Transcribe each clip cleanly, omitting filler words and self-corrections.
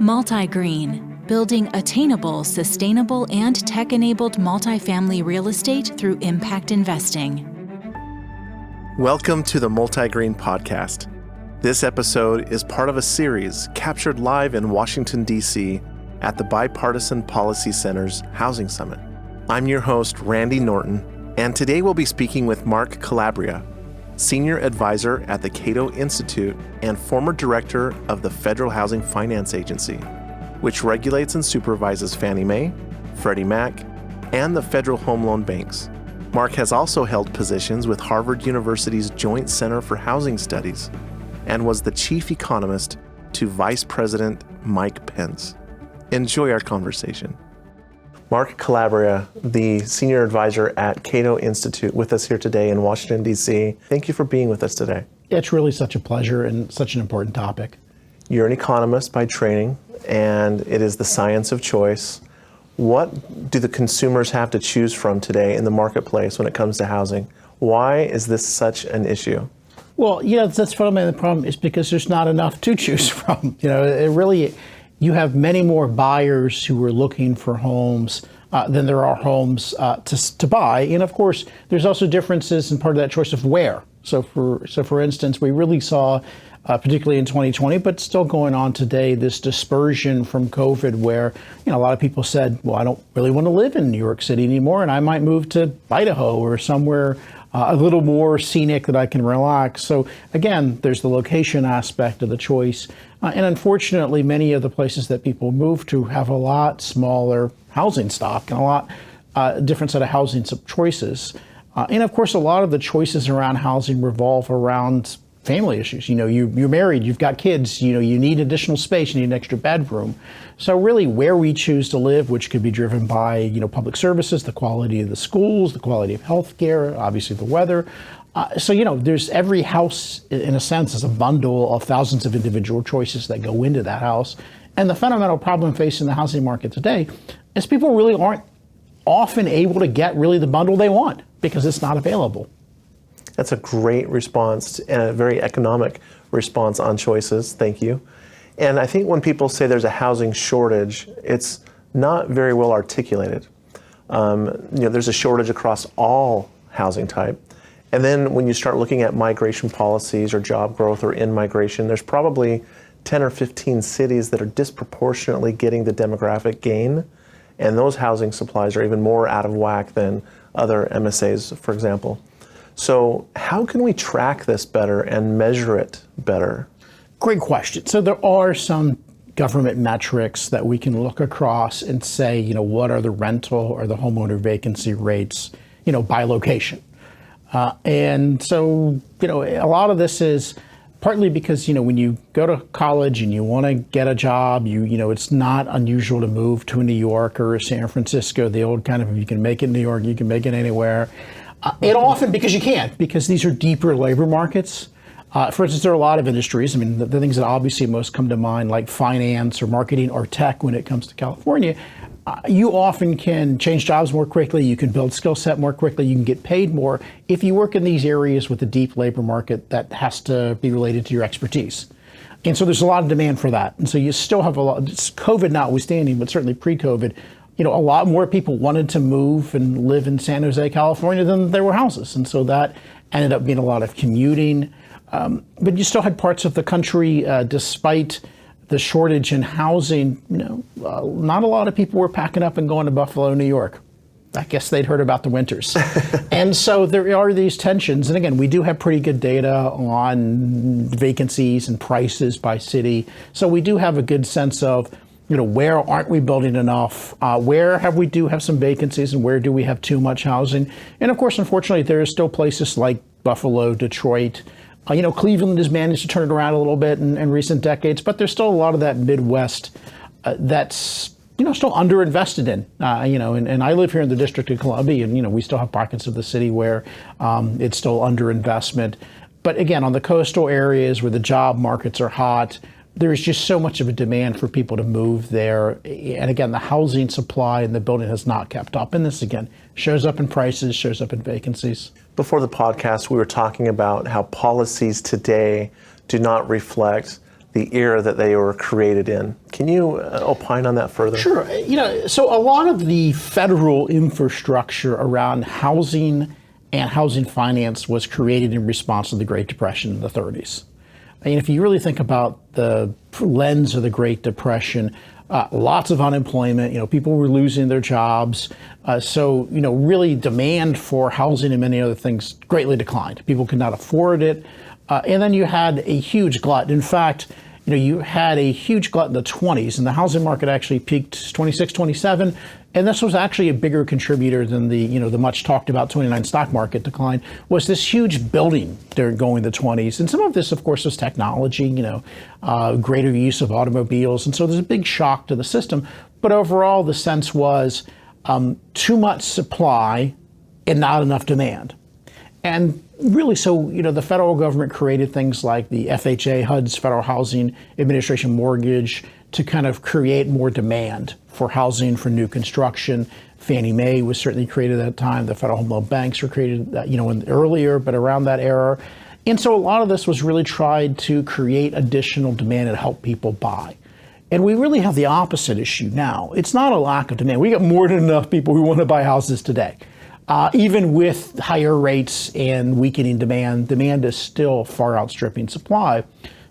MultiGreen, building attainable, sustainable, and tech-enabled multifamily real estate through impact investing. Welcome to the MultiGreen podcast. This episode is part of a series captured live in Washington, D.C. at the Bipartisan Policy Center's Housing Summit. I'm your host, Randy Norton, and today we'll be speaking with Mark Calabria, Senior Advisor at the CATO Institute and former Director of the Federal Housing Finance Agency, which regulates and supervises Fannie Mae, Freddie Mac, and the Federal Home Loan Banks. Mark has also held positions with Harvard University's Joint Center for Housing Studies and was the Chief Economist to Vice President Mike Pence. Enjoy our conversation. Mark Calabria, the Senior Advisor at CATO Institute, with us here today in Washington, D.C. Thank you for being with us today. It's really such a pleasure and such an important topic. You're an economist by training, and it is the science of choice. What do the consumers have to choose from today in the marketplace when it comes to housing? Why is this such an issue? Well, that's fundamentally the problem is because there's not enough to choose from. You have many more buyers who are looking for homes than there are homes to buy. And of course, there's also differences in part of that choice of where. So for instance, we really saw, particularly in 2020, but still going on today, this dispersion from COVID where, a lot of people said, well, I don't really want to live in New York City anymore, and I might move to Idaho or somewhere a little more scenic that I can relax. So again, there's the location aspect of the choice. And unfortunately, many of the places that people move to have a lot smaller housing stock and a lot different set of housing choices. And of course, a lot of the choices around housing revolve around family issues. You're married, you've got kids, you need additional space, you need an extra bedroom. So really where we choose to live, which could be driven by, public services, the quality of the schools, the quality of healthcare, obviously the weather. There's every house, in a sense, is a bundle of thousands of individual choices that go into that house. And the fundamental problem facing the housing market today is people really aren't often able to get really the bundle they want because it's not available. That's a great response and a very economic response on choices. Thank you. And I think when people say there's a housing shortage, it's not very well articulated. There's a shortage across all housing type. And then when you start looking at migration policies or job growth or in-migration, there's probably 10 or 15 cities that are disproportionately getting the demographic gain. And those housing supplies are even more out of whack than other MSAs, for example. So how can we track this better and measure it better? Great question. So there are some government metrics that we can look across and say, what are the rental or the homeowner vacancy rates, by location. And so, a lot of this is partly because, when you go to college and you want to get a job, it's not unusual to move to a New York or a San Francisco, the old kind of, if you can make it in New York, you can make it anywhere. And often because you can't, because these are deeper labor markets. For instance, there are a lot of industries. The things that obviously most come to mind, like finance or marketing or tech when it comes to California, you often can change jobs more quickly. You can build skill set more quickly. You can get paid more if you work in these areas with a deep labor market that has to be related to your expertise. And so there's a lot of demand for that. And so you still have a lot, COVID notwithstanding, but certainly pre-COVID, a lot more people wanted to move and live in San Jose, California than there were houses. And so that ended up being a lot of commuting. But you still had parts of the country, despite the shortage in housing, not a lot of people were packing up and going to Buffalo, New York. I guess they'd heard about the winters. And so there are these tensions. And again, we do have pretty good data on vacancies and prices by city. So we do have a good sense of, where aren't we building enough? Where we do have some vacancies and where do we have too much housing? And of course, unfortunately, there are still places like Buffalo, Detroit. Cleveland has managed to turn it around a little bit in recent decades, but there's still a lot of that Midwest that's, still underinvested in. And I live here in the District of Columbia, and, we still have pockets of the city where it's still underinvestment. But again, on the coastal areas where the job markets are hot, there's just so much of a demand for people to move there. And again, the housing supply in the building has not kept up. And this, again, shows up in prices, shows up in vacancies. Before the podcast, we were talking about how policies today do not reflect the era that they were created in. Can you opine on that further? Sure. So a lot of the federal infrastructure around housing and housing finance was created in response to the Great Depression in the 30s. And if you really think about the lens of the Great Depression, lots of unemployment, people were losing their jobs. So really demand for housing and many other things greatly declined. People could not afford it. And then you had a huge glut. In fact, you had a huge glut in the 20s, and the housing market actually peaked 26, 27, and this was actually a bigger contributor than the much talked about 29 stock market decline, was this huge building during going the 20s. And some of this, of course, was technology, greater use of automobiles, and so there's a big shock to the system. But overall, the sense was too much supply and not enough demand. And really, so, the federal government created things like the FHA, HUD's Federal Housing Administration mortgage, to kind of create more demand for housing for new construction. Fannie Mae was certainly created at that time. The Federal Home Loan Banks were created, earlier, but around that era. And so a lot of this was really tried to create additional demand and help people buy. And we really have the opposite issue now. It's not a lack of demand. We got more than enough people who want to buy houses today. Even with higher rates and weakening demand is still far outstripping supply.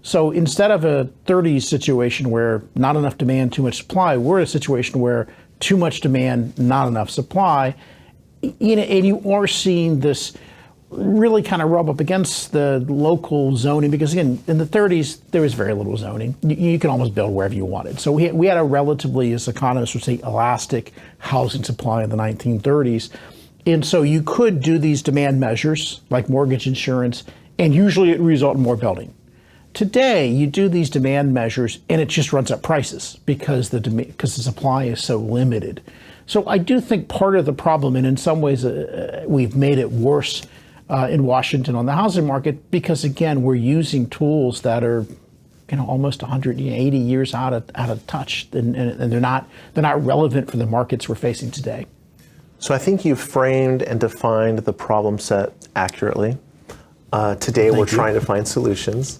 So instead of a 30s situation where not enough demand, too much supply, we're in a situation where too much demand, not enough supply. And you are seeing this really kind of rub up against the local zoning, because again, in the 30s, there was very little zoning. You could almost build wherever you wanted. So we had a relatively, as economists would say, elastic housing supply in the 1930s. And so you could do these demand measures like mortgage insurance, and usually it resulted in more building. Today, you do these demand measures and it just runs up prices because the supply is so limited. So I do think part of the problem, and in some ways we've made it worse in Washington on the housing market, because again, we're using tools that are almost 180 years out of touch, and they're not relevant for the markets we're facing today. So I think you've framed and defined the problem set accurately. Today we're trying to find solutions.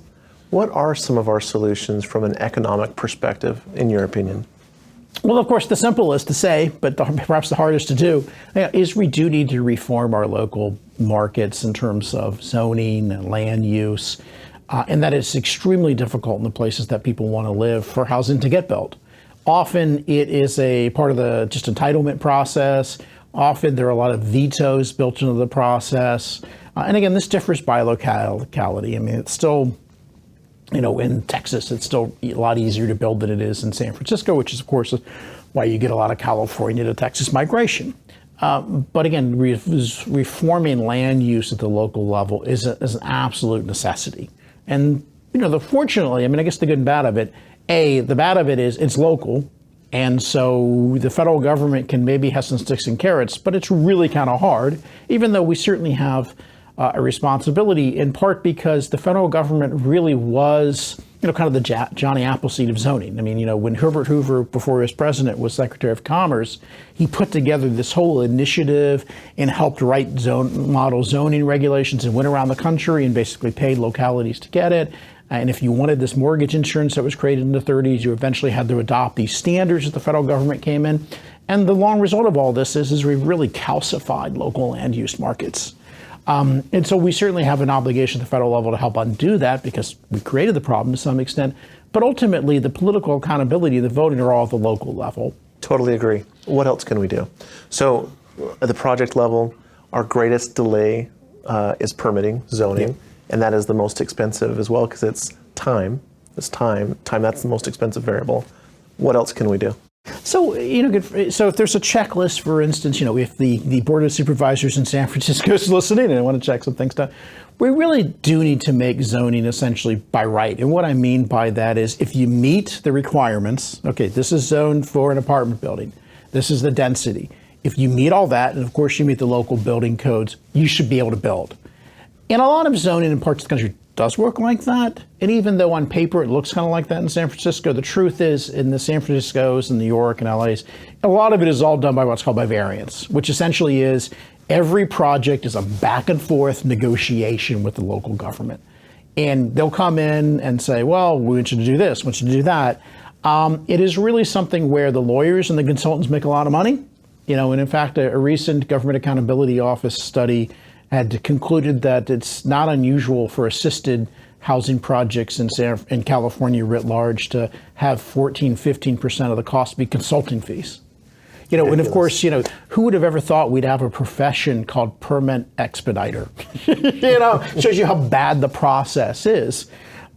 What are some of our solutions from an economic perspective, in your opinion? Well, of course, the simplest to say, but perhaps the hardest to do, is we do need to reform our local markets in terms of zoning and land use, and that it's extremely difficult in the places that people want to live for housing to get built. Often it is a part of the just entitlement process. Often there are a lot of vetoes built into the process. And again, this differs by locality. I mean, it's still, in Texas, it's still a lot easier to build than it is in San Francisco, which is, of course, why you get a lot of California to Texas migration. But again, reforming land use at the local level is an absolute necessity. And, fortunately, I guess the good and bad of it, the bad of it is it's local. And so the federal government can maybe have some sticks and carrots, but it's really kind of hard, even though we certainly have a responsibility, in part because the federal government really was, kind of the Johnny Appleseed of zoning. I mean, when Herbert Hoover, before he was president, was Secretary of Commerce, he put together this whole initiative and helped write model zoning regulations and went around the country and basically paid localities to get it. And if you wanted this mortgage insurance that was created in the 30s, you eventually had to adopt these standards as the federal government came in. And the long result of all this is we've really calcified local land use markets. And so we certainly have an obligation at the federal level to help undo that, because we created the problem to some extent. But ultimately, the political accountability and the voting are all at the local level. Totally agree. What else can we do? So at the project level, our greatest delay is permitting, zoning. Yeah. And that is the most expensive as well, because it's time. It's time. That's the most expensive variable. What else can we do? So, so if there's a checklist, for instance, if the Board of Supervisors in San Francisco is listening and I want to check some things down, we really do need to make zoning essentially by right. And what I mean by that is, if you meet the requirements, okay, this is zoned for an apartment building, this is the density. If you meet all that, and of course you meet the local building codes, you should be able to build. And a lot of zoning in parts of the country does work like that. And even though on paper it looks kind of like that in San Francisco, the truth is in the San Franciscos and New York and LA's, a lot of it is all done by what's called by variance, which essentially is every project is a back and forth negotiation with the local government. And they'll come in and say, well, we want you to do this, we want you to do that. It is really something where the lawyers and the consultants make a lot of money. And in fact, a recent Government Accountability Office study had concluded that it's not unusual for assisted housing projects in California writ large to have 15% of the cost be consulting fees. And of course, who would have ever thought we'd have a profession called permit expediter? Shows you how bad the process is.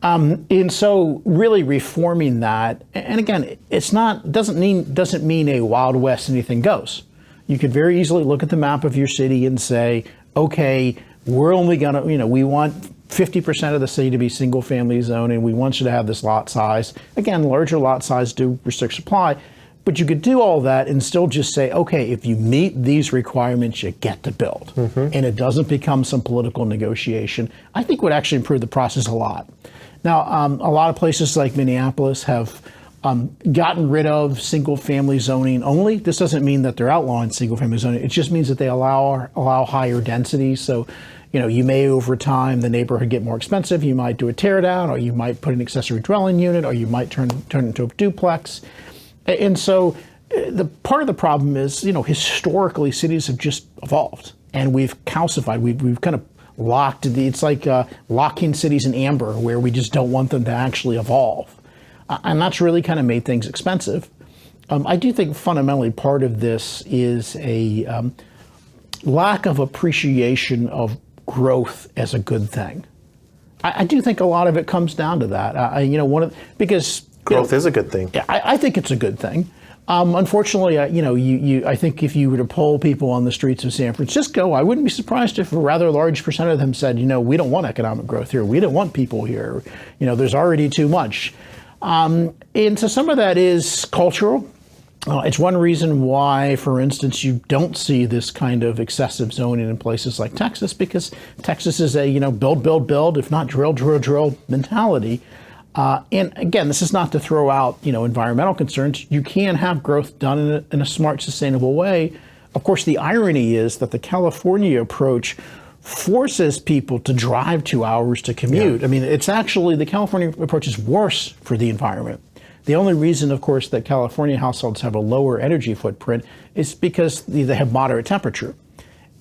And so really reforming that, and again, doesn't mean a Wild West anything goes. You could very easily look at the map of your city and say, okay, we're only gonna, we want 50% of the city to be single family zone, and we want you to have this lot size. Again, larger lot size do restrict supply, but you could do all that and still just say, okay, if you meet these requirements, you get to build. And it doesn't become some political negotiation. I think would actually improve the process a lot. Now, a lot of places like Minneapolis have gotten rid of single-family zoning only. This doesn't mean that they're outlawing single-family zoning. It just means that they allow higher density. So, you may over time the neighborhood get more expensive. You might do a tear down, or you might put an accessory dwelling unit, or you might turn it into a duplex. And so, the part of the problem is, historically cities have just evolved, and we've calcified. We've kind of locked. It's like locking cities in amber, where we just don't want them to actually evolve. And that's really kind of made things expensive. I do think fundamentally part of this is a lack of appreciation of growth as a good thing. I do think a lot of it comes down to that. Because growth is a good thing. I think it's a good thing. Unfortunately, I think if you were to poll people on the streets of San Francisco, I wouldn't be surprised if a rather large percent of them said, we don't want economic growth here. We don't want people here. There's already too much. And so some of that is cultural. It's one reason why, for instance, you don't see this kind of excessive zoning in places like Texas, because Texas is a, build, if not drill mentality. And again, this is not to throw out, environmental concerns. You can have growth done in a smart, sustainable way. Of course, the irony is that the California approach forces people to drive 2 hours to commute. I mean, it's actually, the California approach is worse for the environment. The only reason, of course, that California households have a lower energy footprint is because they have moderate temperature.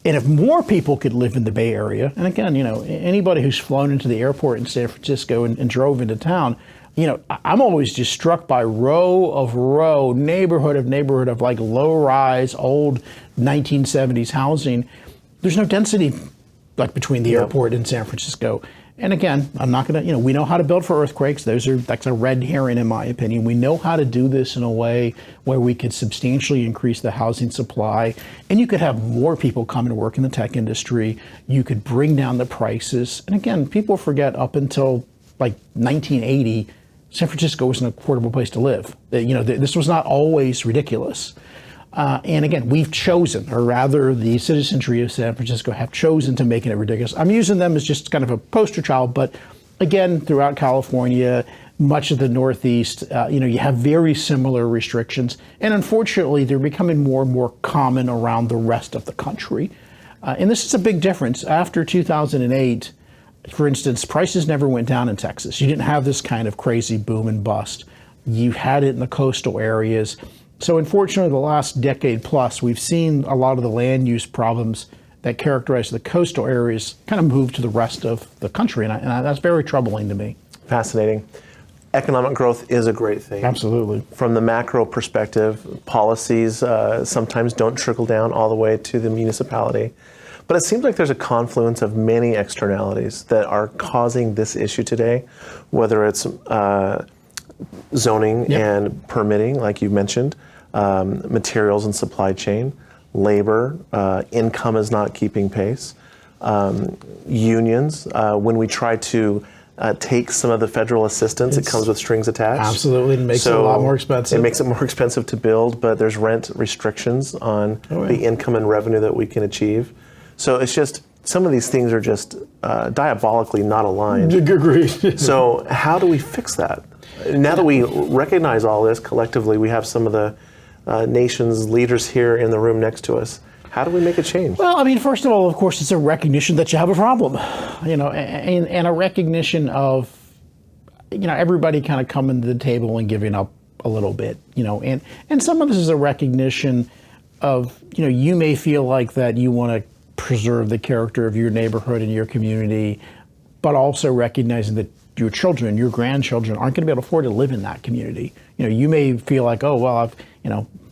And if more people could live in the Bay Area, and again, anybody who's flown into the airport in San Francisco and drove into town, I'm always just struck by row, neighborhood of like low-rise, old 1970s housing. There's no density like between the airport and San Francisco. And again, I'm not going to, we know how to build for earthquakes. That's a red herring in my opinion. We know how to do this in a way where we could substantially increase the housing supply, and you could have more people come and work in the tech industry. You could bring down the prices. And again, people forget up until like 1980, San Francisco was an affordable place to live. This was not always ridiculous. And again, we've chosen, or rather the citizenry of San Francisco have chosen to make it ridiculous. I'm using them as just kind of a poster child, but again, throughout California, much of the Northeast, you have very similar restrictions. And unfortunately, they're becoming more and more common around the rest of the country. And this is a big difference. After 2008, for instance, prices never went down in Texas. You didn't have this kind of crazy boom and bust. You had it in the coastal areas. So unfortunately, the last decade plus, we've seen a lot of the land use problems that characterize the coastal areas kind of move to the rest of the country, and that's very troubling to me. Fascinating. Economic growth is a great thing. Absolutely. From the macro perspective, policies sometimes don't trickle down all the way to the municipality. But it seems like there's a confluence of many externalities that are causing this issue today, whether it's zoning and permitting, like you mentioned, materials and supply chain, labor, income is not keeping pace, unions, when we try to take some of the federal assistance, it comes with strings attached. Absolutely, it makes it a lot more expensive. It makes it more expensive to build, but there's rent restrictions on the income and revenue that we can achieve. So it's just, some of these things are just diabolically not aligned. Agreed. So how do we fix that? Now that we recognize all this collectively, we have some of the nation's leaders here in the room next to us. How do we make a change? Well, I mean, first of all, of course, it's a recognition that you have a problem, and a recognition of, everybody kind of coming to the table and giving up a little bit, and some of this is a recognition of, you may feel like that you want to preserve the character of your neighborhood and your community, but also recognizing that your children, your grandchildren aren't going to be able to afford to live in that community. You may feel like, oh, well, I've,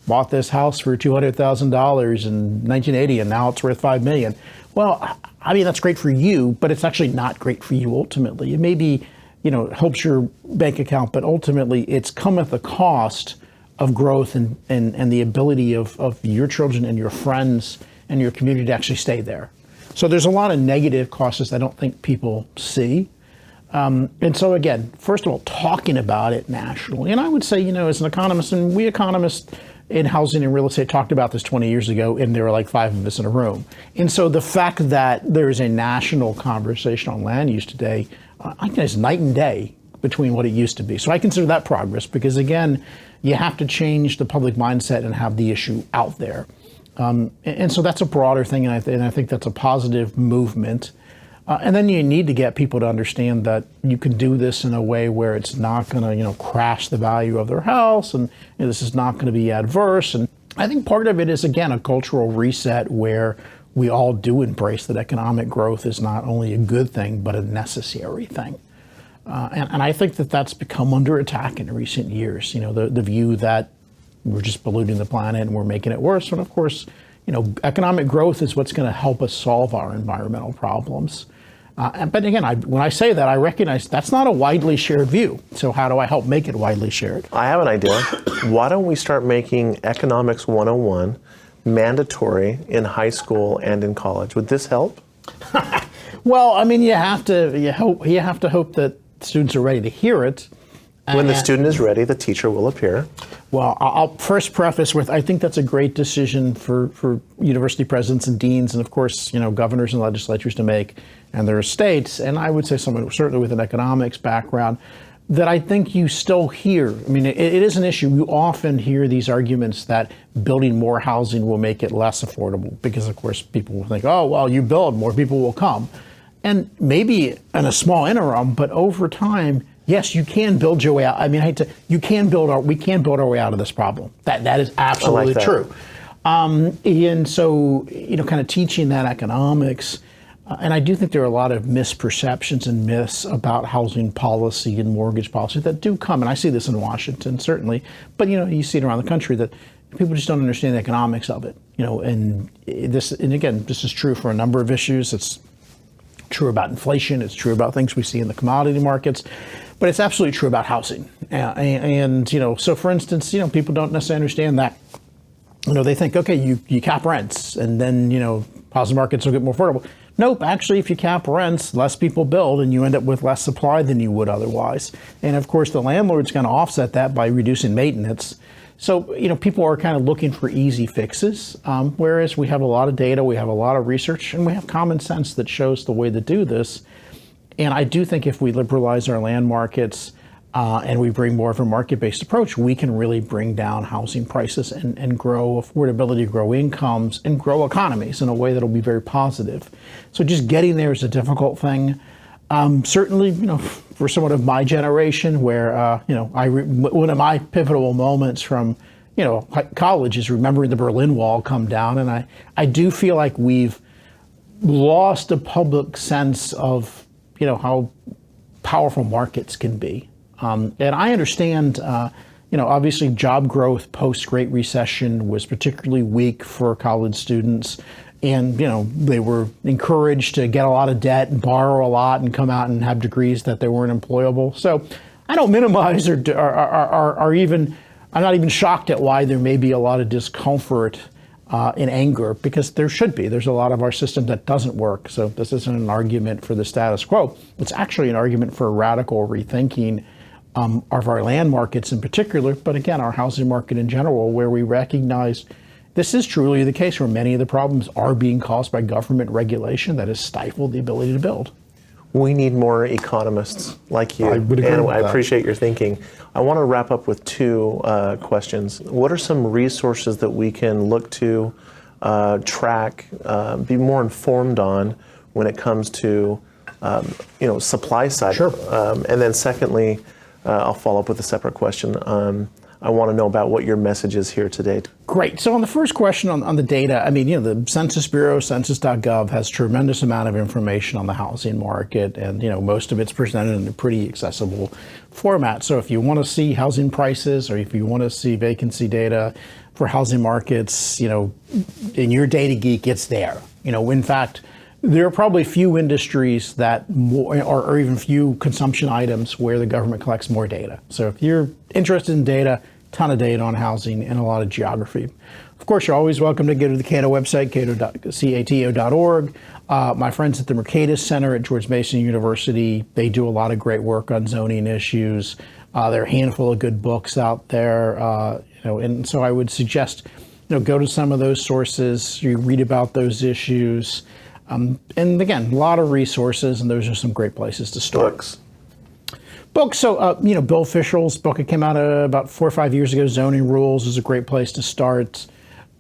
bought this house for $200,000 in 1980 and now it's worth $5 million. Well, I mean, that's great for you, but it's actually not great for you ultimately. It may be, it helps your bank account, but ultimately it's come at the cost of growth and the ability of your children and your friends and your community to actually stay there. So there's a lot of negative costs I don't think people see. And so again, first of all, talking about it nationally, and I would say, as an economist, and we economists in housing and real estate talked about this 20 years ago, and there were like 5 of us in a room. And so the fact that there's a national conversation on land use today, I think it's night and day between what it used to be. So I consider that progress because, again, you have to change the public mindset and have the issue out there. And so that's a broader thing, and I think that's a positive movement. And then you need to get people to understand that you can do this in a way where it's not going to, crash the value of their house, and this is not going to be adverse. And I think part of it is, again, a cultural reset where we all do embrace that economic growth is not only a good thing, but a necessary thing. And I think that that's become under attack in recent years. The view that we're just polluting the planet and we're making it worse. And of course, economic growth is what's going to help us solve our environmental problems. But again, when I say that, I recognize that's not a widely shared view. So how do I help make it widely shared? I have an idea. Why don't we start making Economics 101 mandatory in high school and in college? Would this help? Well, I mean, you have to hope that students are ready to hear it. When the student is ready, the teacher will appear. Well, I'll first preface with, I think that's a great decision for university presidents and deans, and of course, governors and legislatures to make, and their states. And I would say someone certainly with an economics background, that I think you still hear. I mean, it is an issue. You often hear these arguments that building more housing will make it less affordable, because of course people will think, oh, well, you build, more people will come. And maybe in a small interim, but over time, yes, you can build your way out. I mean, we can build our way out of this problem. That is absolutely true. And so, kind of teaching that economics, and I do think there are a lot of misperceptions and myths about housing policy and mortgage policy that do come, and I see this in Washington, certainly, but you see it around the country that people just don't understand the economics of it. And again, this is true for a number of issues. It's true about inflation. It's true about things we see in the commodity markets, but it's absolutely true about housing. And so for instance, people don't necessarily understand that. They think, okay, you cap rents, and then housing markets will get more affordable. Nope, actually, if you cap rents, less people build, and you end up with less supply than you would otherwise. And of course, the landlord's going to offset that by reducing maintenance. So, people are kind of looking for easy fixes, whereas we have a lot of data, we have a lot of research, and we have common sense that shows the way to do this. And I do think if we liberalize our land markets and we bring more of a market-based approach, we can really bring down housing prices and grow affordability, grow incomes, and grow economies in a way that'll be very positive. So just getting there is a difficult thing. Certainly, for someone of my generation, where one of my pivotal moments from college is remembering the Berlin Wall come down, and I do feel like we've lost a public sense of how powerful markets can be. And I understand, obviously job growth post-Great Recession was particularly weak for college students. And, they were encouraged to get a lot of debt and borrow a lot and come out and have degrees that they weren't employable. So I don't minimize I'm not even shocked at why there may be a lot of discomfort and anger, because there should be. There's a lot of our system that doesn't work. So this isn't an argument for the status quo. It's actually an argument for a radical rethinking of our land markets in particular, but again, our housing market in general, where we recognize this is truly the case where many of the problems are being caused by government regulation that has stifled the ability to build. We need more economists like you, and I appreciate your thinking. I want to wrap up with 2 questions. What are some resources that we can look to, track, be more informed on when it comes to, supply side? Sure. And then secondly, I'll follow up with a separate question. I want to know about what your message is here today. Great. So on the first question on the data, I mean, the Census Bureau, census.gov, has tremendous amount of information on the housing market, and most of it's presented in a pretty accessible format. So if you want to see housing prices, or if you want to see vacancy data for housing markets, in your data geek, it's there. In fact, there are probably few industries that or even few consumption items where the government collects more data. So if you're interested in data, ton of data on housing and a lot of geography. Of course, you're always welcome to go to the CATO website, cato.org. My friends at the Mercatus Center at George Mason University, they do a lot of great work on zoning issues. There are a handful of good books out there, and so I would suggest, go to some of those sources, you read about those issues. And again, a lot of resources, and those are some great places to start. Books. So, Bill Fischel's book, it came out about 4 or 5 years ago, Zoning Rules, is a great place to start.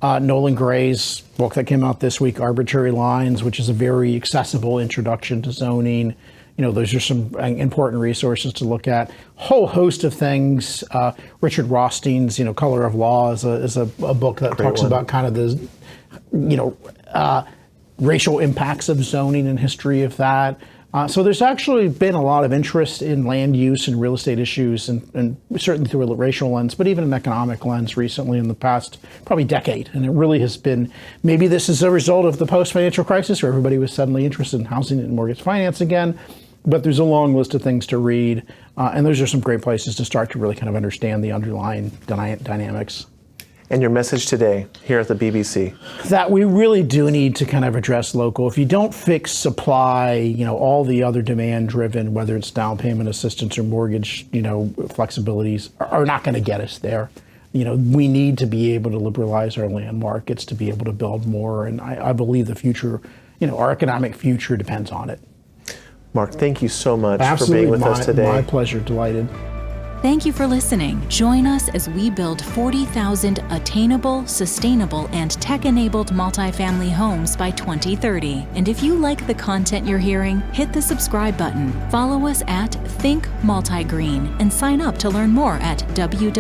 Nolan Gray's book that came out this week, Arbitrary Lines, which is a very accessible introduction to zoning. Those are some important resources to look at. Whole host of things. Richard Rothstein's, Color of Law is a book that talks about kind of the, racial impacts of zoning and history of that. So there's actually been a lot of interest in land use and real estate issues, and certainly through a racial lens, but even an economic lens recently in the past probably decade. And it really has been, maybe this is a result of the post-financial crisis where everybody was suddenly interested in housing and mortgage finance again. But there's a long list of things to read, and those are some great places to start to really kind of understand the underlying dynamics. And your message today here at the BBC? That we really do need to kind of address local. If you don't fix supply, all the other demand-driven, whether it's down payment assistance or mortgage, flexibilities are not going to get us there. We need to be able to liberalize our land markets to be able to build more, and I believe the future, our economic future depends on it. Mark, thank you so much for being with us today. My pleasure. Delighted. Thank you for listening. Join us as we build 40,000 attainable, sustainable, and tech-enabled multifamily homes by 2030. And if you like the content you're hearing, hit the subscribe button. Follow us at Think MultiGreen and sign up to learn more at www.multi.green.